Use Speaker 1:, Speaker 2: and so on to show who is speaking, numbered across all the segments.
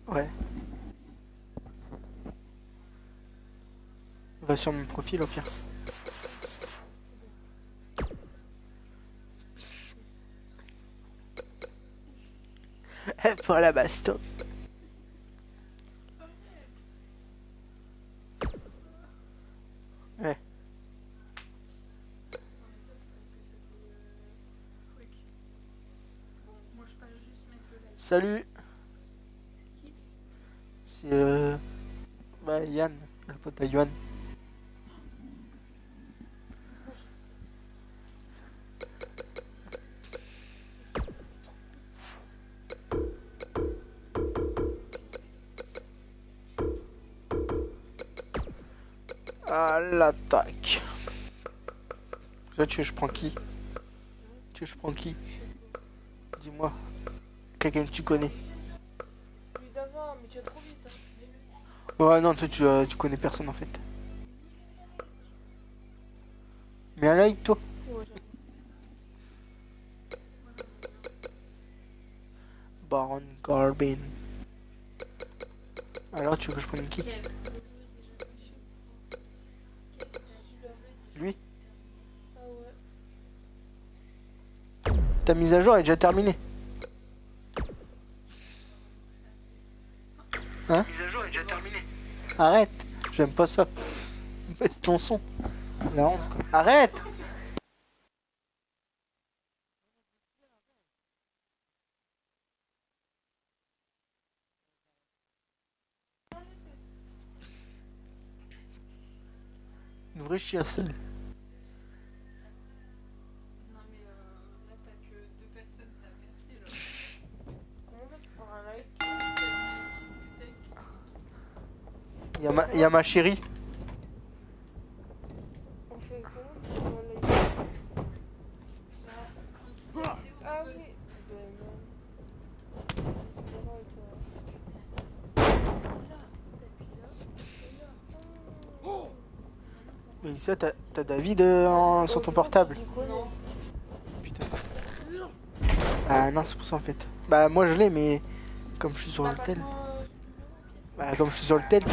Speaker 1: Ouais. Va sur mon profil au pire. Pour la baston. Ouais. Salut. C'est bah, Yann, le pote à Yann. À l'attaque. Ça, tu veux je prends qui? Tu veux je prends qui? Dis-moi. Quelqu'un que tu connais.
Speaker 2: Lui d'avant, mais tu vas trop vite.
Speaker 1: Ouais, non, toi, tu connais personne en fait. Mais un like, toi.
Speaker 2: Ouais,
Speaker 1: Baron Corbin. Alors, tu veux que je prenne qui? Lui?
Speaker 2: ah ouais.
Speaker 1: Ta mise à jour est déjà terminée. Hein? Mise à jour est déjà terminée. Arrête, j'aime pas ça. Baisse ton son. La honte, quoi. Arrête! Une vraie chiasse.
Speaker 3: Non mais là t'as que 2 personnes, t'as percé là.
Speaker 2: Comment on fait pour faire un like?
Speaker 1: Il y a ma chérie.
Speaker 2: On fait comment pour faire un like? Ah oui. Ben non. C'est pas grave avec ça.
Speaker 1: Mais ça, t'as David sur ton portable.
Speaker 3: Non.
Speaker 1: Putain. Ah non, c'est pour ça en fait. Bah moi je l'ai, mais comme je suis sur le tel. Bah comme je suis sur le tel, bim.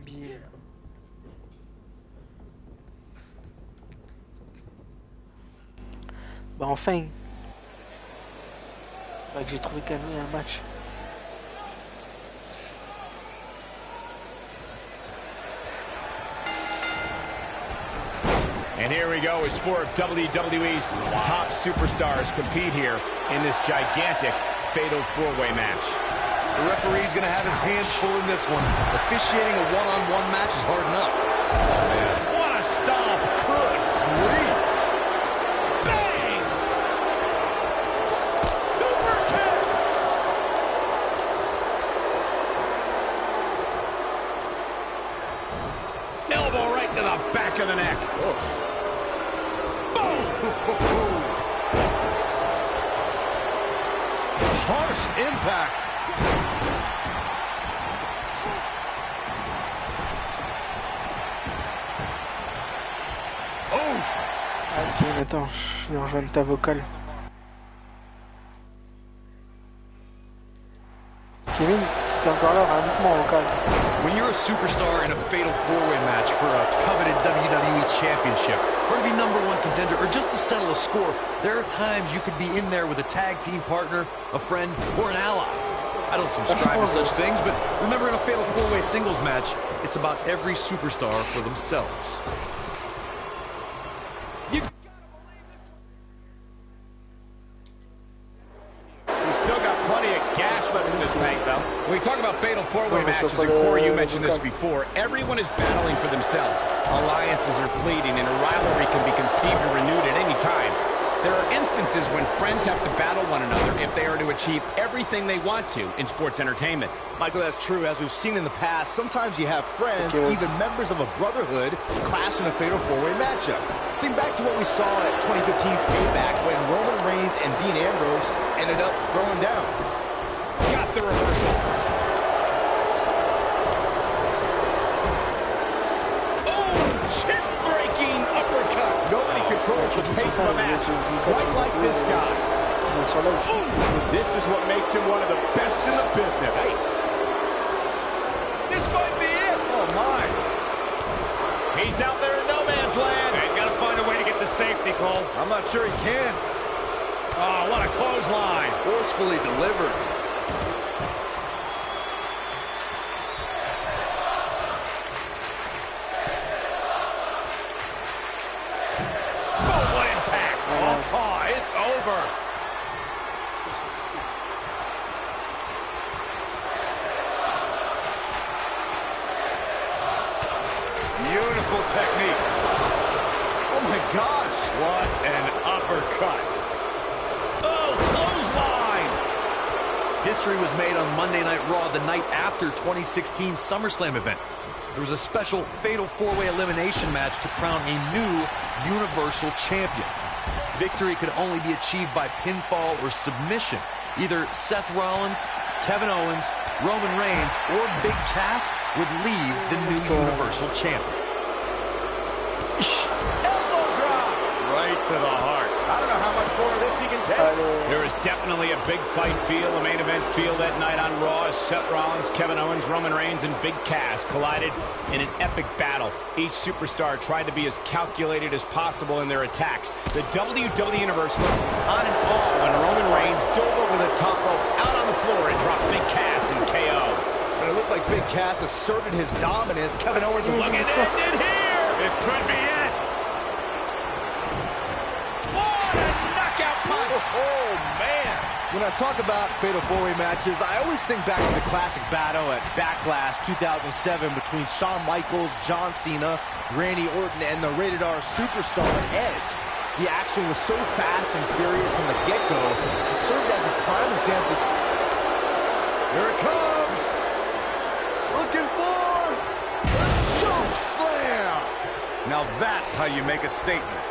Speaker 1: Bim. Bah enfin. Bah que j'ai trouvé quand même un match.
Speaker 4: And here we go as 4 of WWE's top superstars compete here in this gigantic fatal 4-way match.
Speaker 5: The referee's going to have his hands full in this one. Officiating a one-on-one match is hard enough. Oh, man.
Speaker 4: What a stomp! Good grief! Bang! Super kick! Elbow right to the back of the neck. Oof.
Speaker 5: Harsh impact.
Speaker 1: Ok, attends, je vais rejoindre ta vocale. Kevin, t'es encore là, rajoute-moi au calme.
Speaker 5: When you're a superstar in a fatal four-way match for a coveted WWE championship, or to be #1 contender, or just to settle a score, there are times you could be in there with a tag team partner, a friend, or an ally. I don't subscribe to such things, but remember, in a fatal four-way singles match, it's about every superstar for themselves.
Speaker 4: In this tank, though. When we talk about fatal four-way matches, and Corey, you mentioned this before, everyone is battling for themselves. Alliances are fleeting, and a rivalry can be conceived or renewed at any time. There are instances when friends have to battle one another if they are to achieve everything they want to in sports entertainment.
Speaker 6: Michael, that's true. As we've seen in the past, sometimes you have friends, even members of a brotherhood, clash in a fatal four-way matchup. Think back to what we saw at 2015's Payback when Roman Reigns and Dean Ambrose ended up throwing down.
Speaker 4: Got the reversal. Oh, chin-breaking uppercut. Nobody controls the pace of a match quite like this guy. This is what makes him one of the best in the business. This might be it. Oh, my. He's out there in no man's land. He's got to find a way to get the safety, Cole.
Speaker 5: I'm not sure he can.
Speaker 4: Oh, what a clothesline.
Speaker 5: Forcefully delivered.
Speaker 4: Beautiful technique.
Speaker 5: Oh my gosh.
Speaker 4: What an uppercut. Oh, clothesline.
Speaker 5: History was made on Monday Night Raw the night after 2016's SummerSlam event. There was a special fatal four-way elimination match to crown a new Universal Champion. Victory could only be achieved by pinfall or submission. Either Seth Rollins, Kevin Owens, Roman Reigns, or Big Cass would leave the new Universal Champion.
Speaker 4: Elbow drop! Right to the heart. I don't know how much more of this he can take. There is definitely a big fight feel, a main event feel that night on Raw as Seth Rollins, Kevin Owens, Roman Reigns, and Big Cass collided in an epic battle. Each superstar tried to be as calculated as possible in their attacks. The WWE Universe looked on and off when Roman Reigns dove over the top rope out on the floor and dropped Big Cass in KO.
Speaker 6: But it looked like Big Cass asserted his dominance. Kevin Owens was looking at it here.
Speaker 4: This could be it. What a knockout punch.
Speaker 6: Oh, man. When I talk about fatal four-way matches, I always think back to the classic battle at Backlash 2007 between Shawn Michaels, John Cena, Randy Orton, and the Rated R superstar Edge. The action was so fast and furious from the get-go, it served as a prime example.
Speaker 5: Here it comes. Looking for the choke slam. Now that's how you make a statement.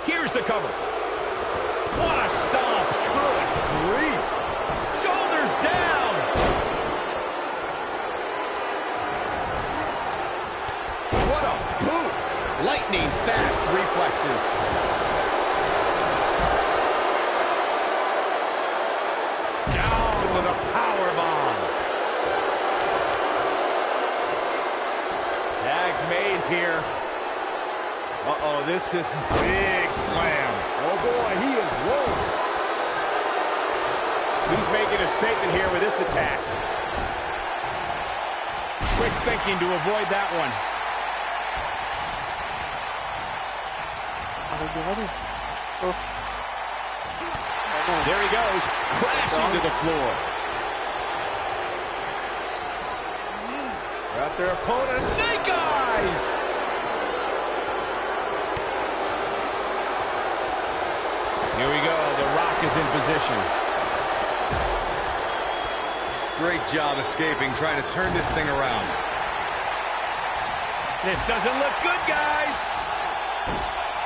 Speaker 4: Here's the cover. What a stomp. Good grief. Shoulders down. What a boot. Lightning fast reflexes. Down with a power bomb.
Speaker 6: Tag made here. Uh-oh, this is
Speaker 4: Big slam.
Speaker 6: Oh, boy, he is rolling.
Speaker 4: He's making a statement here with this attack. Quick thinking to avoid that one.
Speaker 1: Oh.
Speaker 4: There he goes, crashing to the floor.
Speaker 6: Got their opponent.
Speaker 4: Snake eyes! Here we go, The Rock is in position.
Speaker 5: Great job escaping, trying to turn this thing around.
Speaker 4: This doesn't look good, guys.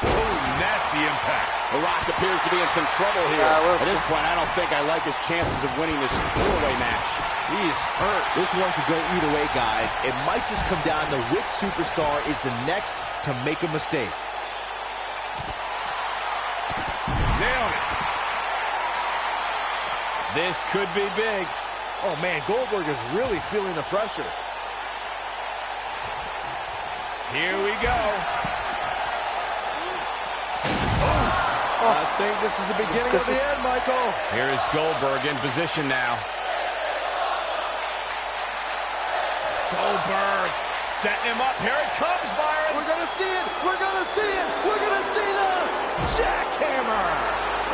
Speaker 5: Oh, nasty impact.
Speaker 4: The Rock appears to be in some trouble here. At this point, I don't think I like his chances of winning this four-way match.
Speaker 6: He is hurt. This one could go either way, guys. It might just come down to which superstar is the next to make a mistake.
Speaker 4: This could be big.
Speaker 6: Oh, man, Goldberg is really feeling the pressure.
Speaker 4: Here we go.
Speaker 6: I think this is the beginning of the end, Michael.
Speaker 4: Here is Goldberg in position now. Goldberg setting him up. Here it comes, Byron.
Speaker 6: We're going to see it. We're going to see it. We're going to see the jackhammer.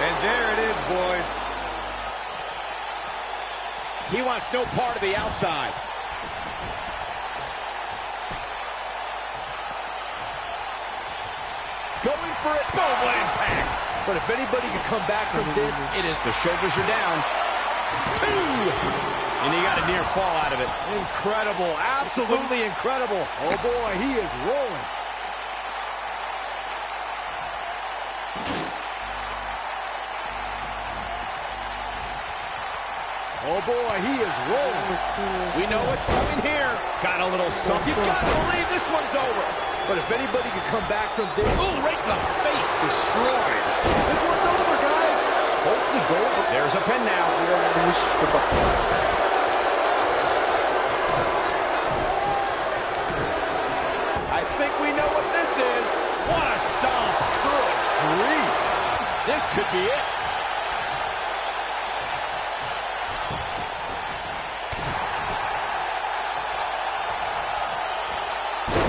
Speaker 4: And there it is, boys. He wants no part of the outside. Going for it. Boom, what impact.
Speaker 6: But if anybody can come back from this, it is.
Speaker 4: The shoulders are down. 2. And he got a near fall out of it.
Speaker 6: Incredible. Absolutely incredible. Oh, boy, he is rolling. Oh, boy, he is rolling.
Speaker 4: We know what's coming here. Got a little something. You've got to believe this one's over.
Speaker 6: But if anybody can come back from this.
Speaker 4: Ooh, right in the face. Destroyed.
Speaker 6: This one's over, guys. Hopefully, Goldberg.
Speaker 4: There's a pin now. I think we know what this is. What a stomp. Good grief. This could be it.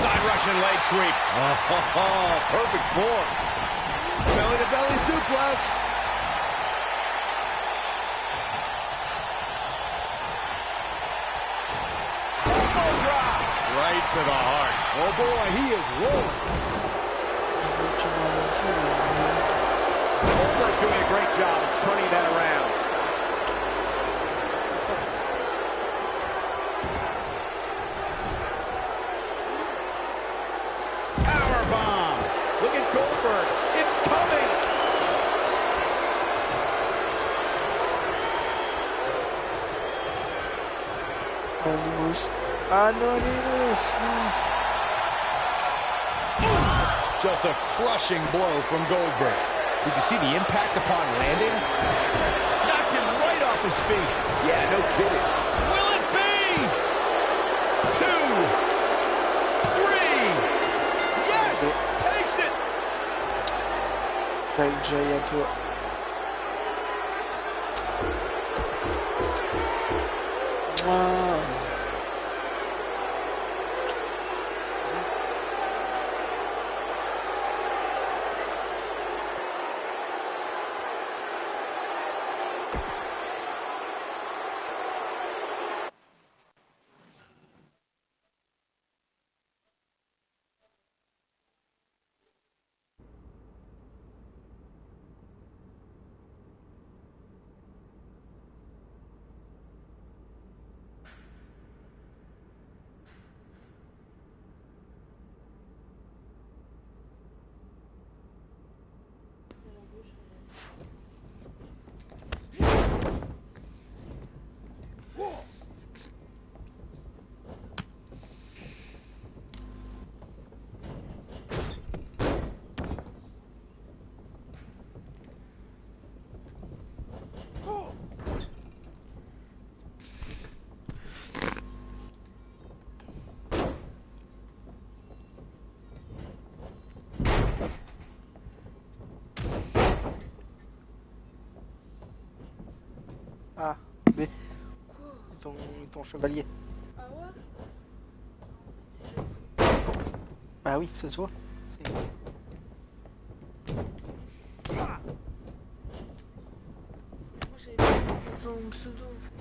Speaker 4: Side Russian leg sweep.
Speaker 6: Oh, perfect form. Belly-to-belly suplex.
Speaker 4: Elbow drop. Right to the heart.
Speaker 6: Oh, boy, he is rolling.
Speaker 4: Goldberg doing a great job of turning that around. Powerbomb. Look at Goldberg. It's coming.
Speaker 1: Anonymous.
Speaker 5: Just a crushing blow from Goldberg.
Speaker 4: Did you see the impact upon landing? Knocked him right off his feet. Yeah, no kidding. Will it be? 2, 3. Yes! Takes it!
Speaker 1: Fake Jay à toi. Wow. Ah, B. Ton chevalier.
Speaker 2: Ah ouais?
Speaker 1: Bah oui, c'est toi.
Speaker 2: Moi j'avais pas dit que c'était son pseudo en fait.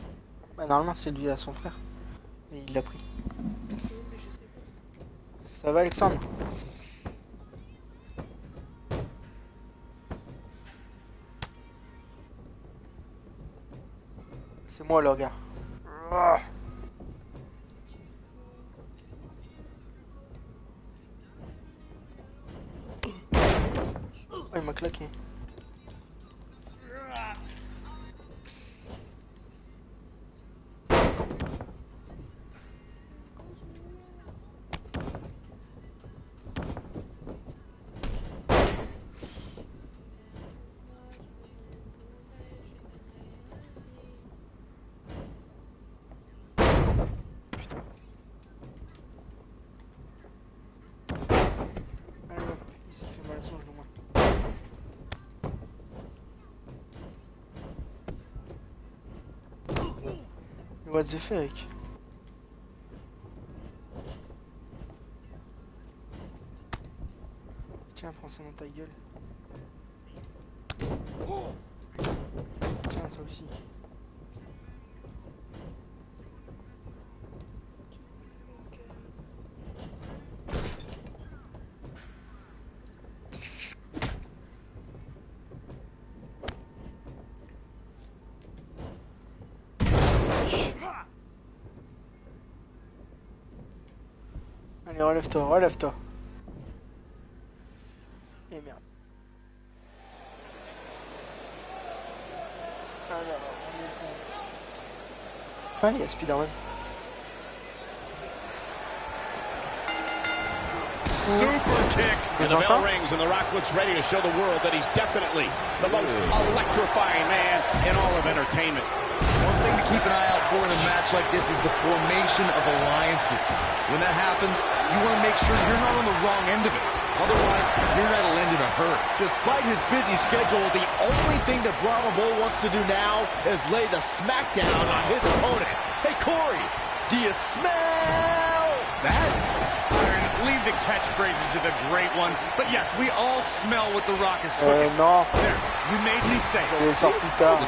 Speaker 1: Bah normalement c'est lui à son frère. Mais il l'a pris.
Speaker 2: Oui, mais je sais pas.
Speaker 1: Ça va Alexandre? C'est moi le gars. Oh, il m'a claqué. What the fuck? Tiens, prends ça dans ta gueule. Tiens, ça aussi. Allez, relève-toi, relève-toi. Et merde. Alors, on est plus vite. Ah, il y a Spider-Man.
Speaker 4: Super kick. And the bell rings and The Rock looks ready to show the world that he's definitely the most electrifying man in all of entertainment.
Speaker 5: One thing to keep an eye out for in a match like this is the formation of alliances. When that happens, you want to make sure you're not on the wrong end of it. Otherwise, your night will end in a hurry.
Speaker 6: Despite his busy schedule, the only thing that Brahma Bull wants to do now is lay the smackdown on his opponent. Hey, Corey, do you smell that?
Speaker 4: Leave the catchphrases to the great one. But yes, we all smell what The Rock is cooking.
Speaker 1: Non.
Speaker 4: There, you made me say it.
Speaker 1: J'allais le faire plus tard.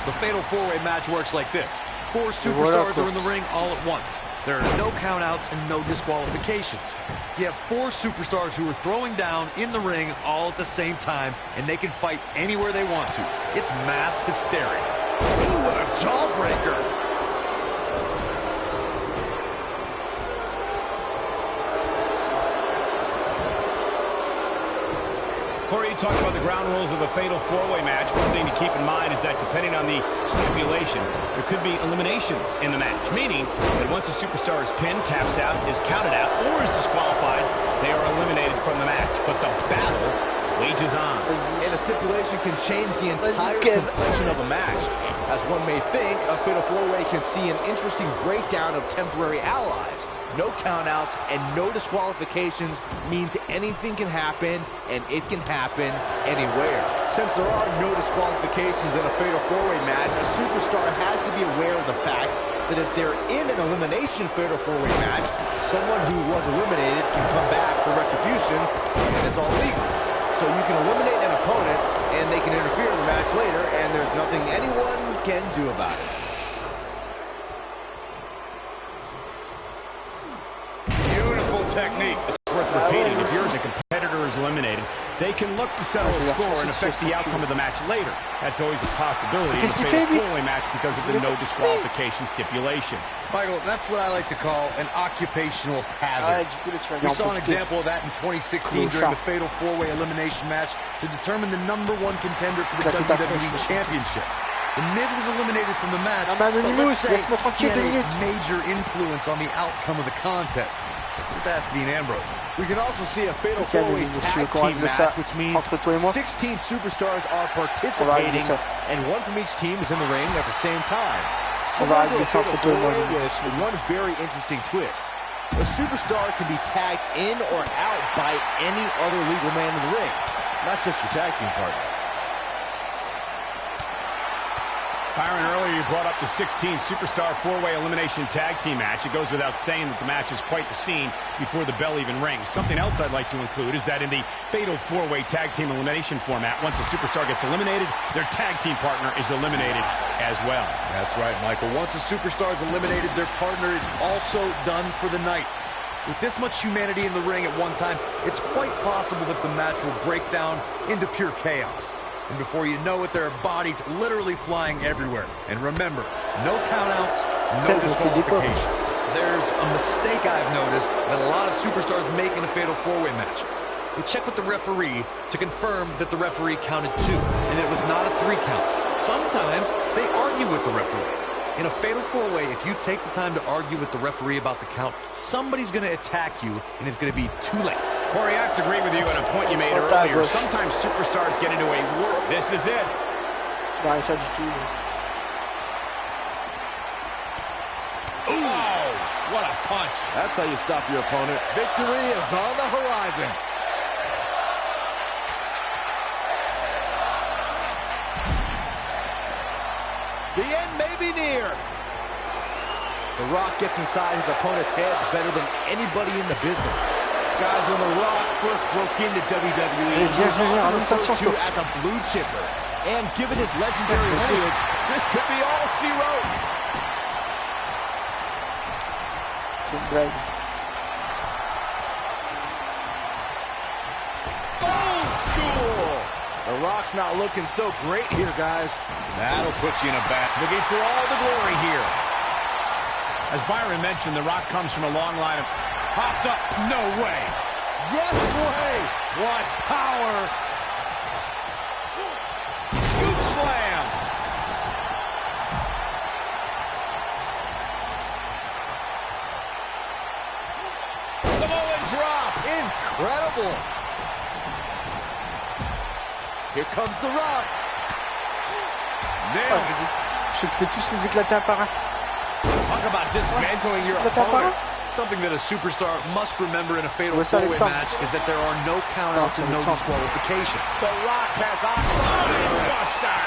Speaker 5: The Fatal 4-Way match works like this. 4 superstars are in the ring all at once. There are no countouts and no disqualifications. You have 4 superstars who are throwing down in the ring all at the same time, and they can fight anywhere they want to. It's mass hysteria.
Speaker 6: Ooh, what a jawbreaker.
Speaker 4: Corey, you talked about the ground rules of a fatal 4-way match. One thing to keep in mind is that depending on the stipulation, there could be eliminations in the match, meaning that once a superstar is pinned, taps out, is counted out, or is disqualified, they are eliminated from the match. But the battle wages on.
Speaker 6: And a stipulation can change the entire complexion of a match. As one may think, a fatal 4-way can see an interesting breakdown of temporary allies. No countouts and no disqualifications means anything can happen, and it can happen anywhere. Since there are no disqualifications in a fatal 4-way match, a superstar has to be aware of the fact that if they're in an elimination fatal 4-way match, someone who was eliminated can come back for retribution, and it's all legal. So you can eliminate an opponent, and they can interfere in the match later, and there's nothing anyone can do about it.
Speaker 4: Technique. It's worth repeating. If yours a competitor is eliminated, they can look to settle the score and affect the outcome of the match later. That's always a possibility in a fatal 4-way match because of the no disqualification stipulation.
Speaker 5: Michael, that's what I like to call an occupational hazard. We saw an example of that in 2016 during the fatal 4-way elimination match to determine the #1 contender for the WWE Championship. The Miz was eliminated from the match, but let's say he had a major influence on the outcome of the contest. Just ask Dean Ambrose.
Speaker 6: We can also see a fatal 4-way tag team match, which means 16 superstars are participating, and one from each team is in the ring at the same time. Similar to a fatal 4-way with one very interesting twist. A superstar can be tagged in or out by any other legal man in the ring, not just your tag team partner.
Speaker 4: Byron, earlier you brought up the 16 superstar 4-way elimination tag team match. It goes without saying that the match is quite the scene before the bell even rings. Something else I'd like to include is that in the fatal 4-way tag team elimination format, once a superstar gets eliminated, their tag team partner is eliminated as well.
Speaker 5: That's right, Michael. Once a superstar is eliminated, their partner is also done for the night. With this much humanity in the ring at one time, it's quite possible that the match will break down into pure chaos. And before you know it, there are bodies literally flying everywhere. And remember, no countouts, no disqualifications. There's a mistake I've noticed that a lot of superstars make in a fatal 4-way match. They check with the referee to confirm that the referee counted 2, and it was not a 3 count. Sometimes they argue with the referee. In a fatal 4-way, if you take the time to argue with the referee about the count, somebody's going to attack you, and it's going to be too late.
Speaker 4: Corey, I have to agree with you on a point you made earlier. Sometimes superstars get into a world. This is it.
Speaker 5: Oh, what a punch.
Speaker 6: That's how you stop your opponent. Victory is on the horizon. The end may be near. The Rock gets inside his opponent's heads better than anybody in the business. Guys, when The Rock first broke into WWE, he was often referred to as a blue chipper. And given his legendary lineage, this could be all she wrote.
Speaker 1: C'est une blague.
Speaker 6: Old school! The Rock's not looking so great here, guys.
Speaker 5: That'll put you in a bat.
Speaker 4: Looking for all the glory here. As Byron mentioned, The Rock comes from a long line of... Popped up. No way.
Speaker 6: Yes way!
Speaker 4: What power. Scoop slam. Samoan drop.
Speaker 6: Incredible! Here comes The Rock.
Speaker 4: Nails.
Speaker 1: Je peux tous les éclater un par un.
Speaker 5: Talk about dismantling your opponent. Something that a superstar must remember in a fatal four-way match is that there are no countouts and no disqualifications.
Speaker 4: The Rock has on Buster.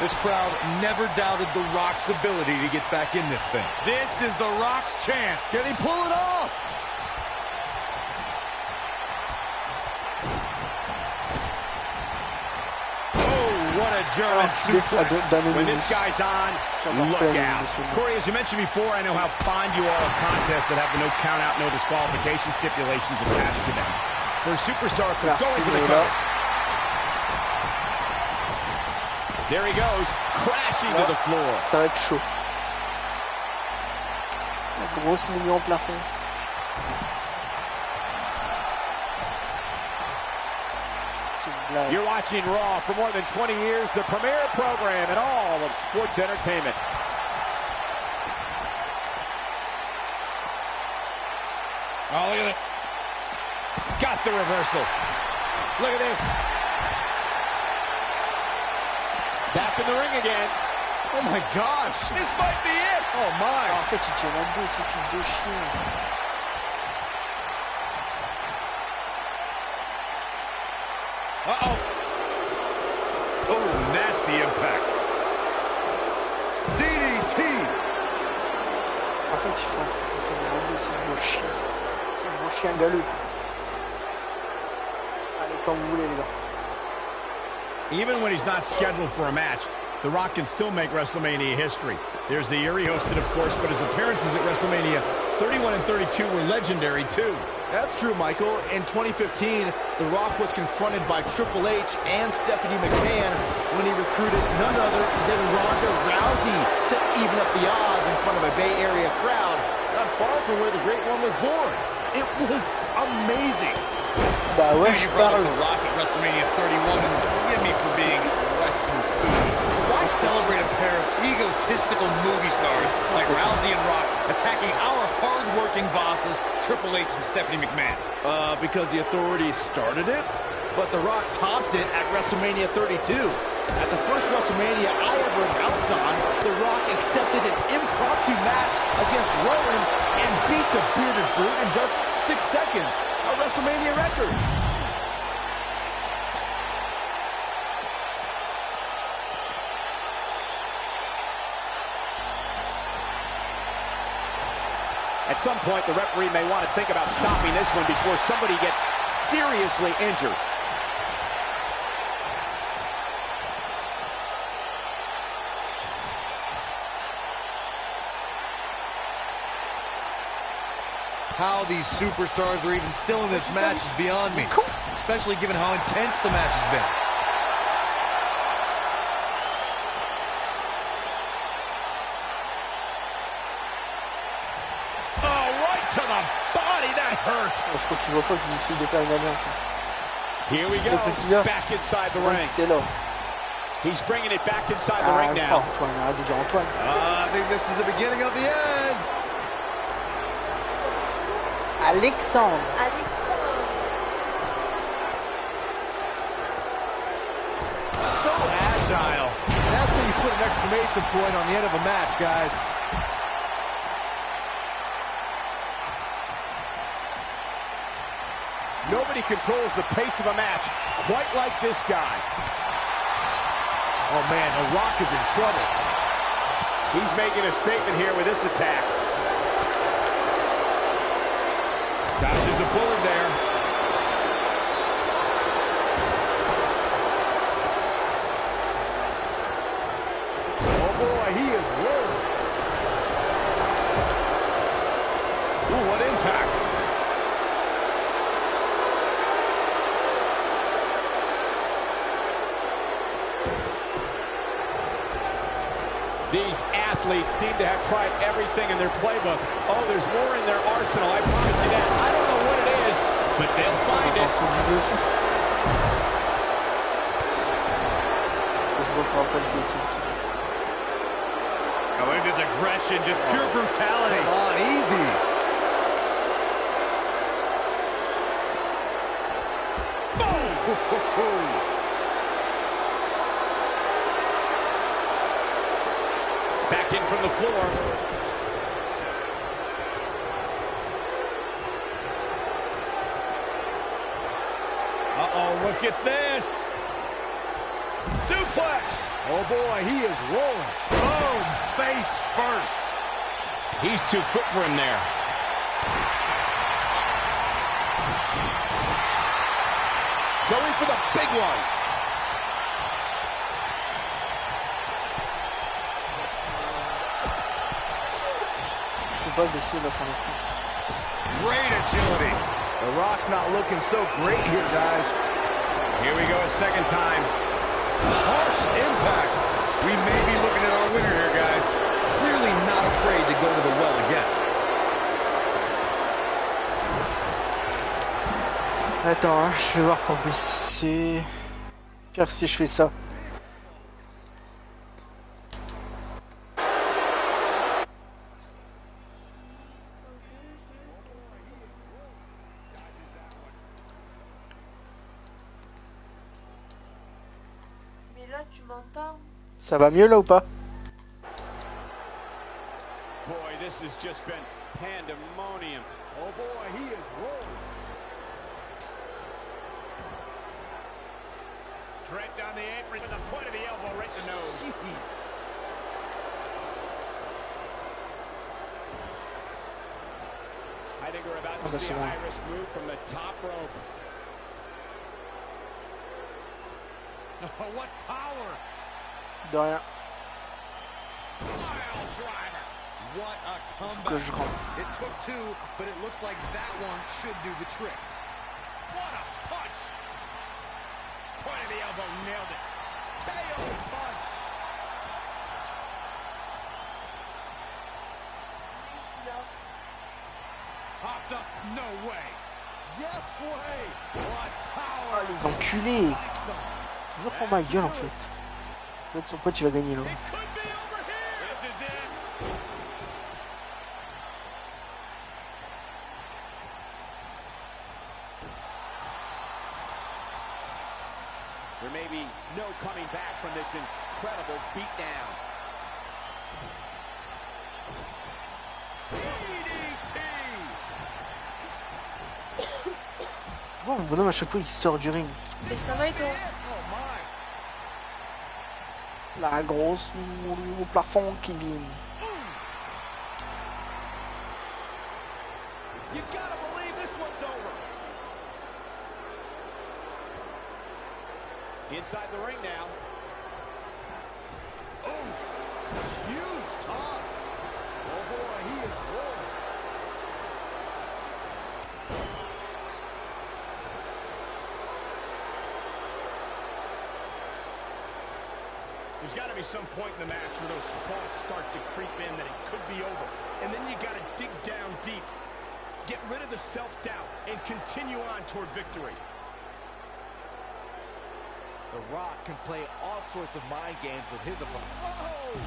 Speaker 5: This crowd never doubted The Rock's ability to get back in this thing.
Speaker 4: This is The Rock's chance.
Speaker 6: Can he pull it off?
Speaker 4: What a German suplex. When this guy's on, look out. Corey, as you mentioned before, I know how fond you are of contests that have no count-out, no disqualification stipulations attached to them. For a superstar, going for the cover. There he goes, crashing to the floor.
Speaker 1: Ça va être chaud. La grosse million au plafond.
Speaker 4: You're watching Raw for more than 20 years, the premier program in all of sports entertainment. Oh, look at it. Got the reversal. Look at this. Back in the ring again.
Speaker 6: Oh my gosh.
Speaker 4: This might be it.
Speaker 6: Oh my.
Speaker 1: En fait, il tient là-dedans, ce fils de chien.
Speaker 4: Uh-oh.
Speaker 5: Oh, nasty impact.
Speaker 6: DDT.
Speaker 1: En fait, il faut un truc pour tenir là-dedans, c'est un gros chien. C'est un gros chien galeux. Allez, comme vous voulez, les gars.
Speaker 4: Even when he's not scheduled for a match, The Rock can still make WrestleMania history. There's the year he hosted, of course, but his appearances at WrestleMania 31 and 32 were legendary, too.
Speaker 6: That's true, Michael. In 2015, The Rock was confronted by Triple H and Stephanie McMahon when he recruited none other than Ronda Rousey to even up the odds in front of a Bay Area crowd, not far from where the Great One was born. It was amazing.
Speaker 1: Bah ouais,
Speaker 5: You brought up The Rock at WrestleMania 31, and forgive me for being less than food. Why celebrate a pair of egotistical movie stars like Rousey and Rock attacking our hard-working bosses, Triple H and Stephanie McMahon?
Speaker 6: Because the authorities started it, but The Rock topped it at WrestleMania 32. At the first WrestleMania I ever announced on, The Rock accepted an impromptu match against Rowan and beat the bearded brute in just 6 seconds. A WrestleMania record.
Speaker 4: At some point, the referee may want to think about stopping this one before somebody gets seriously injured.
Speaker 5: How these superstars are even still in this match is beyond me, especially given how intense the match has been.
Speaker 4: Oh, right to the body, that hurt.
Speaker 1: Je crois qu'il voit pas qu'ils essayent de faire une alliance.
Speaker 4: Here we go, back inside the ring.
Speaker 1: C'était là.
Speaker 4: He's bringing it back inside the ring now.
Speaker 1: Antoine, arrête de dire Antoine.
Speaker 6: I think this is the beginning of the end.
Speaker 1: Alexandre.
Speaker 6: So agile. And that's how you put an exclamation point on the end of a match, guys.
Speaker 4: Nobody controls the pace of a match quite like this guy.
Speaker 6: Oh man, The Rock is in trouble.
Speaker 4: He's making a statement here with this attack. Dodges a bullet there.
Speaker 6: Oh boy, he is rolling.
Speaker 4: Ooh, what impact. These athletes seem to have tried everything in their playbook. Oh, there's more in their arsenal, I promise you that. I don't know what it is, but they'll find it.
Speaker 5: Oh, look at his aggression, just pure brutality.
Speaker 6: Come on, easy.
Speaker 5: Boom!
Speaker 4: Back in from the floor.
Speaker 5: Uh-oh, look at this. Suplex.
Speaker 6: Oh boy, he is rolling.
Speaker 5: Boom, face first.
Speaker 4: He's too quick for him there.
Speaker 5: Going for the big one.
Speaker 1: Je peux pas le baisser là pour l'instant.
Speaker 5: Great agility.
Speaker 6: The Rock's not looking so great here, guys.
Speaker 4: Here we go a second time.
Speaker 5: Harsh impact. We may be looking at our winner here, guys. Clearly not afraid to go to the well again.
Speaker 1: Attends, hein, je vais voir pour baisser. Pire si je fais ça.
Speaker 2: Mais là, tu m'entends?
Speaker 1: Ça va mieux là ou pas?
Speaker 4: Boy, this has just been pandemonium.
Speaker 6: Oh boy, he is rolling.
Speaker 4: Draped on the apron with the point of the elbow right in the nose.
Speaker 6: Jeez.
Speaker 4: I think we're about to see a high-risk move from the top rope.
Speaker 5: Oh, what power.
Speaker 1: De rien.
Speaker 5: Pile driver. What a
Speaker 1: Faut que je
Speaker 5: comeback.
Speaker 1: rentre.
Speaker 5: It took two, but it looks like that one should do the trick. What a punch.
Speaker 4: Point of the elbow, nailed it.
Speaker 5: KO punch.
Speaker 2: Oui, je suis là.
Speaker 5: Popped up. No way.
Speaker 6: Yes way.
Speaker 5: What
Speaker 1: Ah,
Speaker 5: power.
Speaker 1: les enculés! Toujours pour ma gueule en fait. Peut-être son pote il va gagner là.
Speaker 5: It could be over here. This is it.
Speaker 4: There may be no coming back from this incredible beatdown.
Speaker 5: DDT.
Speaker 1: Bon, le bonhomme à chaque fois il sort du ring.
Speaker 2: Mais ça va et toi?
Speaker 5: Oh my.
Speaker 1: La grosse au plafond qui vient.
Speaker 5: You gotta believe this one's over.
Speaker 4: Inside the ring now.
Speaker 6: Huge toss. Oh boy, he is rolling.
Speaker 4: There's got to be some point in the match where those thoughts start to creep in that it could be over. And then you got to dig down deep. Get rid of the self-doubt and continue on toward victory.
Speaker 6: The Rock can play all sorts of mind games with his opponent.
Speaker 5: Whoa.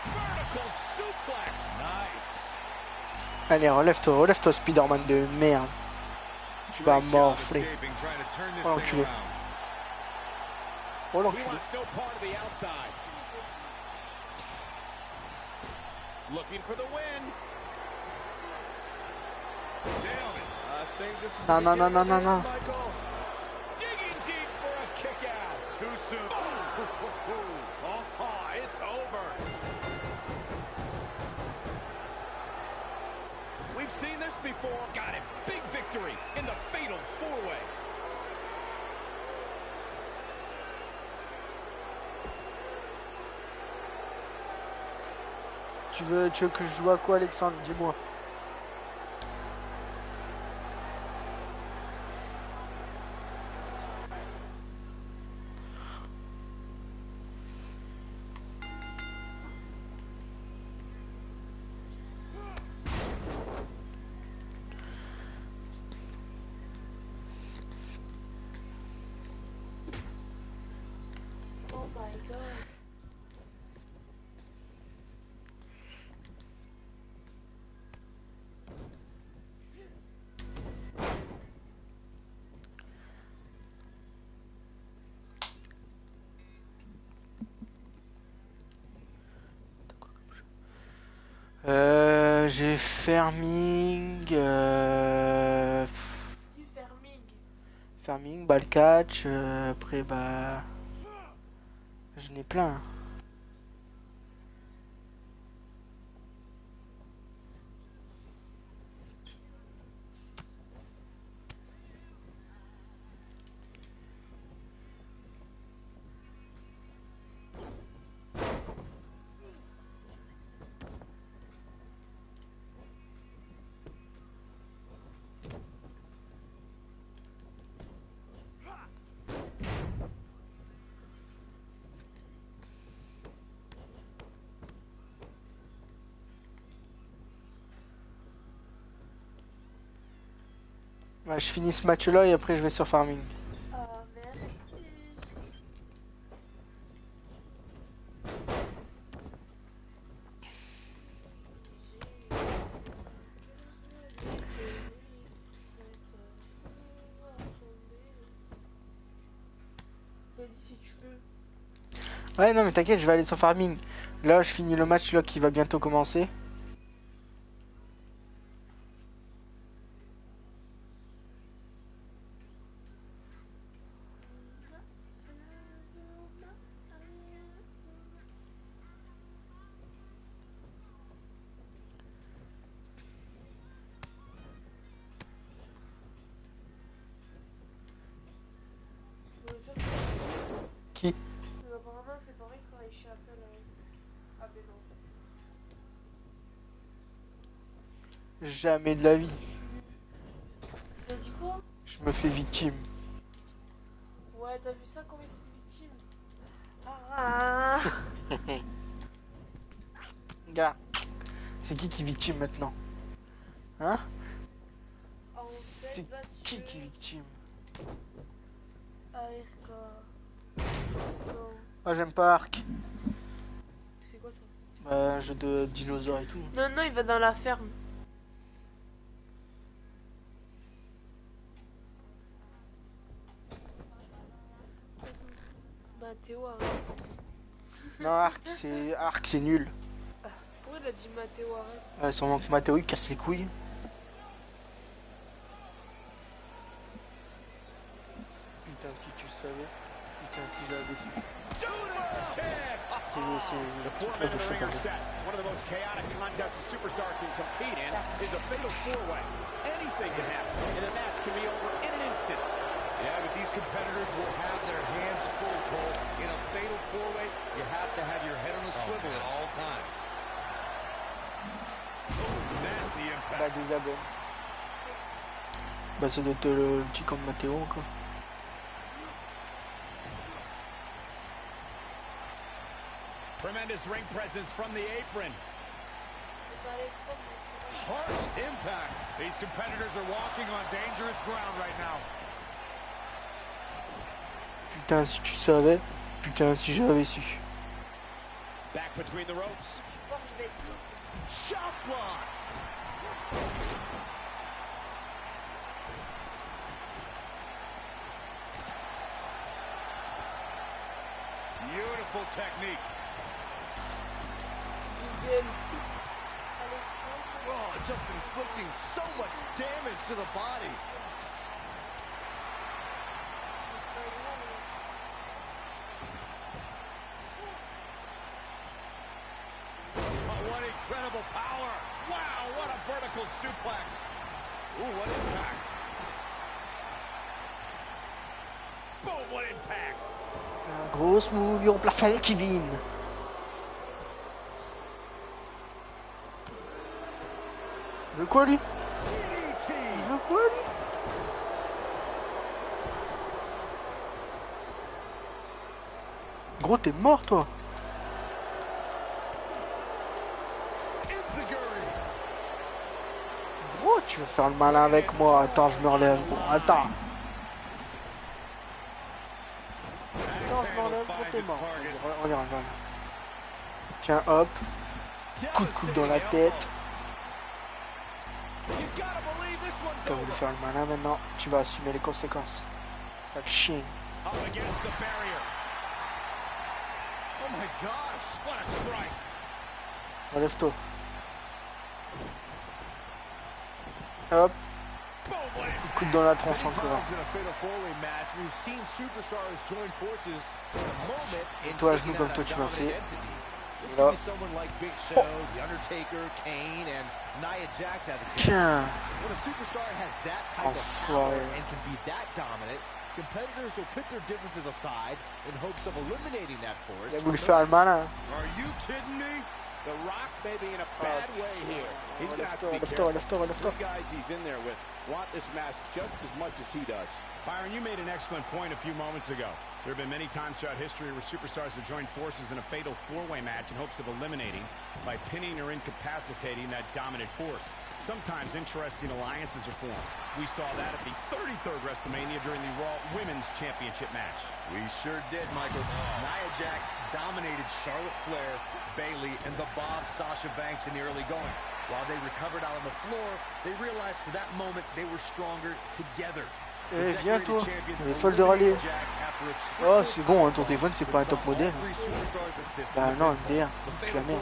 Speaker 5: Vertical suplex.
Speaker 6: Nice.
Speaker 1: Allez, relève-toi, Spider-Man de merde. Tu vas morfler. Oh l'enculé. Oh
Speaker 4: He
Speaker 1: l'enculé.
Speaker 4: wants no part of the outside. Looking for the win.
Speaker 5: I think this is
Speaker 1: Non, non, non, non, non, non.
Speaker 5: Michael. Digging deep for a kick out. Too soon. Oh, it's over. We
Speaker 4: We've seen this before. Got it. Big victory in the fatal four-way.
Speaker 1: Tu veux que je joue à quoi, Alexandre? Dis-moi.
Speaker 2: Oh my god.
Speaker 1: J'ai farming.
Speaker 2: Du farming.
Speaker 1: Farming, bah le catch. Après, bah. J'en ai plein. Ouais, je finis ce match-là et après je vais sur farming.
Speaker 2: Ah, merci. Si tu veux.
Speaker 1: Ouais, non, mais t'inquiète, je vais aller sur farming. Là, je finis le match là qui va bientôt commencer. Qui?
Speaker 2: Apparemment, c'est pareil, il travaille chez Apple. Ah, ben non.
Speaker 1: Jamais de la vie.
Speaker 2: T'as dit quoi?
Speaker 1: Je me fais victime.
Speaker 2: Ouais, t'as vu ça, comment il se fait victime? Ah.
Speaker 1: Gars, c'est qui victime maintenant? Hein?
Speaker 2: En fait,
Speaker 1: C'est qui victime?
Speaker 2: ARK. Non.
Speaker 1: Ah, j'aime pas Ark.
Speaker 2: C'est quoi ça?
Speaker 1: Un jeu de dinosaures et tout.
Speaker 2: Non, non, il va dans la ferme. Bah, Théo, arrête.
Speaker 1: Non, Ark, c'est nul.
Speaker 2: Pourquoi il a dit Mathéo, arrête?
Speaker 1: Sûrement que Mathéo il casse les couilles. Putain, si tu savais. Putain, si j'avais su. C'est le petit club de chocolat.
Speaker 4: One of the most chaotic contests a superstar can compete in is a fatal four-way. Anything can happen, and the match can be over in an instant.
Speaker 5: Yeah, but these competitors will have their hands full, Cole. In a fatal four-way, you have to have your head on a swivel at all times.
Speaker 4: Nasty impact.
Speaker 1: Bah, des abonnés. Bah, ça doit être le petit camp de Mathéo encore.
Speaker 4: Tremendous ring presence from the apron. Harsh impact. These competitors are walking on dangerous ground right now.
Speaker 1: Putain, si tu savais. Putain, si j'avais su.
Speaker 4: Back between the ropes.
Speaker 2: Je pense que je vais être triste.
Speaker 4: Shot block. Beautiful technique.
Speaker 6: Oh, just inflicting so much damage to the body.
Speaker 4: Oh, what incredible power. Wow, what a vertical suplex. Ooh, what impact. Boom, what impact.
Speaker 1: Grosse mouille au plafond, Kevin. Il veut quoi, lui? Il veut quoi, lui? Gros, t'es mort, toi. Gros, tu veux faire le malin avec moi? Attends, je me relève, gros. Attends. Attends, je me relève, gros, t'es mort. Vas-y, regarde, regarde. Tiens, hop. Coup de coude dans la tête. T'as voulu faire le malin maintenant, tu vas assumer les conséquences. Sale chien. Relève-toi. Hop. Coup de coude dans la tronche encore. Et toi, à genoux comme toi, tu m'as fait. Là. Oh. Tiens. Enfoiré.
Speaker 6: Competitors will put their differences aside in hopes of eliminating that force.
Speaker 1: Il a voulu faire le malin.
Speaker 4: Are you kidding me? The Rock may be in a bad way here. He's going to have to be
Speaker 1: careful.
Speaker 4: The guys he's in there with want this match just as much as he does. Byron, you made an excellent point a few moments ago. There have been many times throughout history where superstars have joined forces in a fatal four-way match in hopes of eliminating by pinning or incapacitating that dominant force. Sometimes interesting alliances are formed. We saw that at the 33rd WrestleMania during the Raw Women's Championship match.
Speaker 5: We sure did, Michael. Nia Jax dominated Charlotte Flair, Bayley, and the Boss Sasha Banks in the early going. While they recovered out on the floor, they realized for that moment they were stronger together.
Speaker 1: Eh, viens toi, il est folle de rallier. Oh, c'est bon, hein, ton téléphone, c'est pas un top modèle. Bah non, MDR, tu la merde.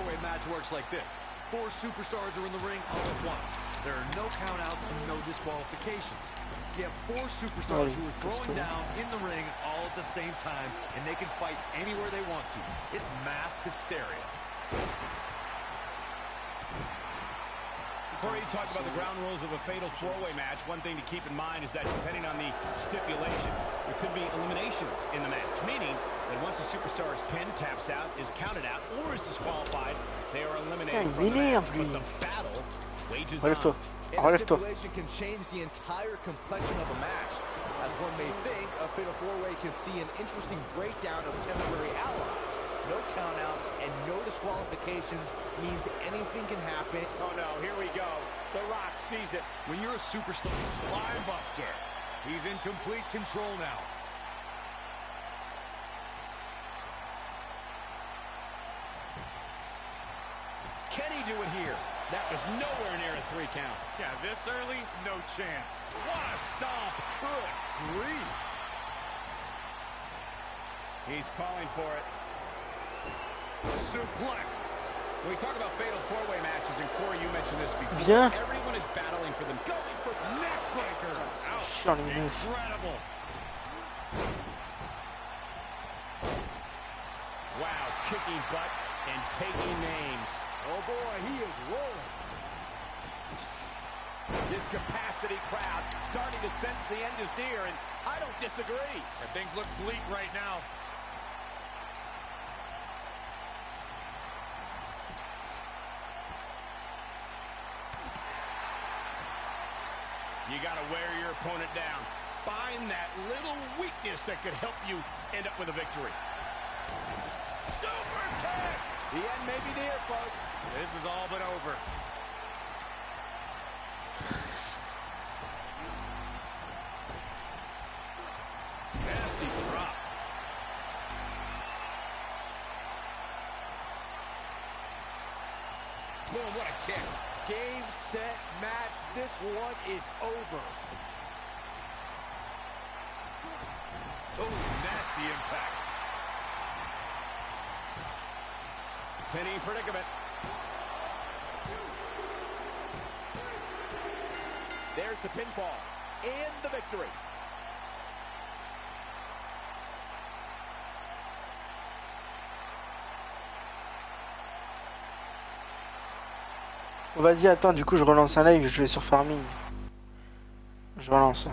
Speaker 5: Four superstars are in the ring all at once. There are no countouts and no disqualifications. You have four superstars who are throwing down in the ring all at the same time, and they can fight anywhere they want to. It's mass hysteria.
Speaker 4: Before you talk about the ground rules of a fatal four-way match, one thing to keep in mind is that depending on the stipulation, there could be eliminations in the match, meaning that once a superstar is pinned, taps out, is counted out, or is disqualified, they are eliminated from the match. But the battle wages on.
Speaker 1: Relève-toi.
Speaker 6: Stipulation can change the entire complexion of a match. As one may think, a fatal four-way can see an interesting breakdown of temporary allies. No countouts and no disqualifications means anything can happen.
Speaker 4: Oh no, here we go. The Rock sees it.
Speaker 5: When you're a superstar,
Speaker 4: Buster. He's in complete control now. Can he do it here? That was nowhere near a 3 count. Yeah, this early, no chance. What a stomp. Good grief. He's calling for it. Suplex. When we talk about fatal four-way matches, and Corey, you mentioned this before. Everyone is battling for them. Going for neck breaker. Incredible. Wow, kicking butt and taking names.
Speaker 6: Oh boy, he is rolling.
Speaker 4: This capacity crowd starting to sense the end is near, and I don't disagree. And things look bleak right now. You got to wear your opponent down. Find that little weakness that could help you end up with a victory. Super kick! The end may be near, folks. This is all but over. Nasty drop. Boom, what a kick.
Speaker 6: Game, set, match. This one is over.
Speaker 4: Oh, nasty impact. Pinning predicament. There's the pinfall and the victory.
Speaker 1: Vas-y, attends, du coup, je relance un live, je vais sur Farming. Je relance.